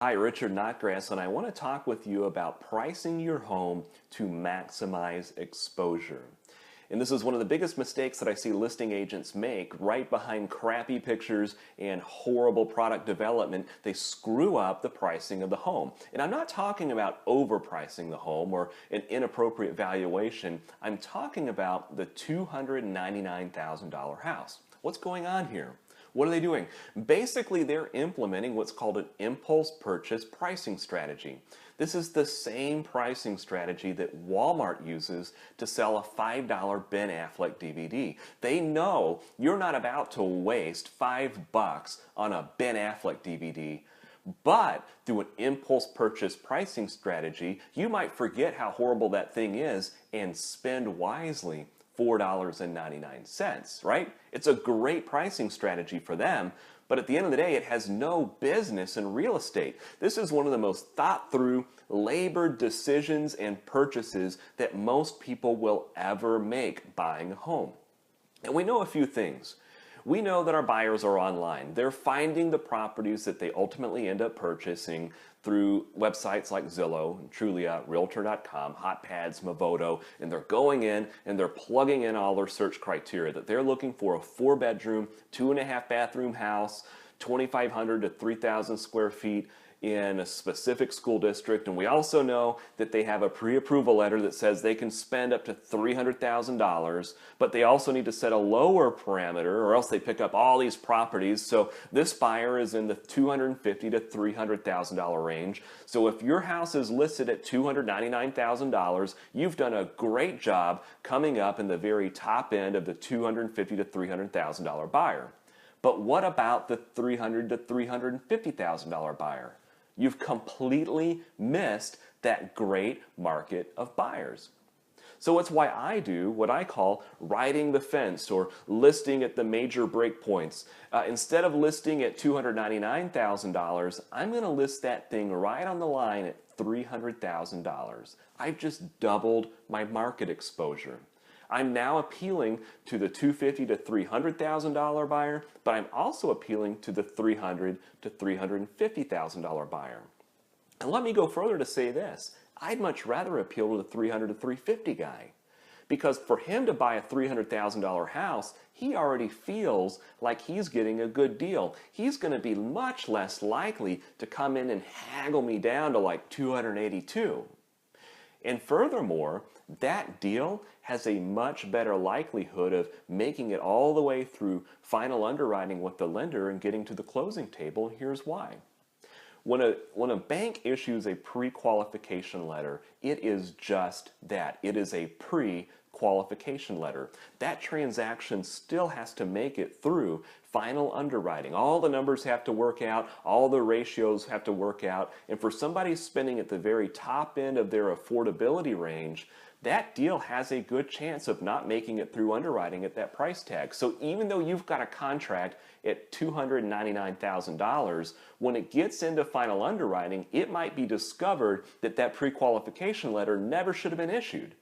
Hi, Richard Notgrass, and I want to talk with you about pricing your home to maximize exposure. And this is one of the biggest mistakes that I see listing agents make right behind crappy pictures and horrible product development. They screw up the pricing of the home. And I'm not talking about overpricing the home or an inappropriate valuation. I'm talking about the $299,000 house. What's going on here? What are they doing? Basically, they're implementing what's called an impulse purchase pricing strategy. This is the same pricing strategy that Walmart uses to sell a $5 Ben Affleck DVD. They know you're not about to waste $5 on a Ben Affleck DVD, but through an impulse purchase pricing strategy, you might forget how horrible that thing is and spend wisely. $4.99, right? It's a great pricing strategy for them, but at the end of the day, it has no business in real estate. This is one of the most thought through, labored decisions and purchases that most people will ever make buying a home. And we know a few things. We know that our buyers are online. They're finding the properties that they ultimately end up purchasing through websites like Zillow, Trulia, Realtor.com, HotPads, Movoto, and they're going in and they're plugging in all their search criteria that they're looking for a 4-bedroom, 2.5 bathroom house, 2,500 to 3,000 square feet in a specific school district. And we also know that they have a pre-approval letter that says they can spend up to $300,000, but they also need to set a lower parameter or else they pick up all these properties. So this buyer is in the $250,000 to $300,000 range. So if your house is listed at $299,000, you've done a great job coming up in the very top end of the $250,000 to $300,000 buyer. But what about the $300,000 to $350,000 buyer? You've completely missed that great market of buyers. So it's why I do what I call riding the fence or listing at the major breakpoints. Instead of listing at $299,000, I'm going to list that thing right on the line at $300,000. I've just doubled my market exposure. I'm now appealing to the $250,000 to $300,000 buyer, but I'm also appealing to the $300,000 to $350,000 buyer. And let me go further to say this. I'd much rather appeal to the $300,000 to $350,000 guy. Because for him to buy a $300,000 house, he already feels like he's getting a good deal. He's going to be much less likely to come in and haggle me down to like $282,000. And furthermore, that deal has a much better likelihood of making it all the way through final underwriting with the lender and getting to the closing table. And here's why. When a bank issues a pre-qualification letter, it is just that. It is a pre-qualification letter. That transaction still has to make it through final underwriting. All the numbers have to work out, all the ratios have to work out, and for somebody spending at the very top end of their affordability range, that deal has a good chance of not making it through underwriting at that price tag. So even though you've got a contract at $299,000, when it gets into final underwriting, it might be discovered that that pre-qualification letter never should have been issued.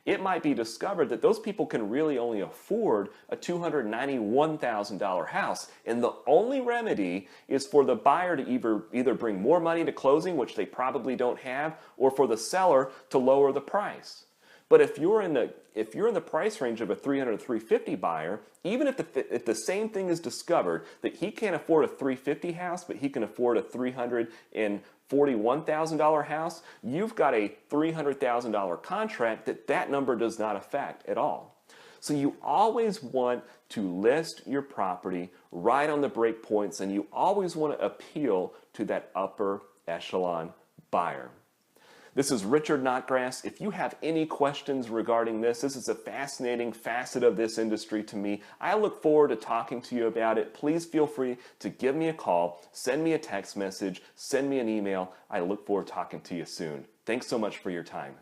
It might be discovered that those people can really only afford a $291,000 house. And the only remedy is for the buyer to either bring more money to closing, which they probably don't have, or for the seller to lower the price. But if you're in the price range of a $300,000 to $350,000 buyer, even if the same thing is discovered that he can't afford a $350,000 house, but he can afford a $341,000 house, you've got a $300,000 contract that number does not affect at all. So you always want to list your property right on the break points, and you always want to appeal to that upper echelon buyer. This is Richard Notgrass. If you have any questions regarding this is a fascinating facet of this industry to me. I look forward to talking to you about it. Please feel free to give me a call, send me a text message, send me an email. I look forward to talking to you soon. Thanks so much for your time.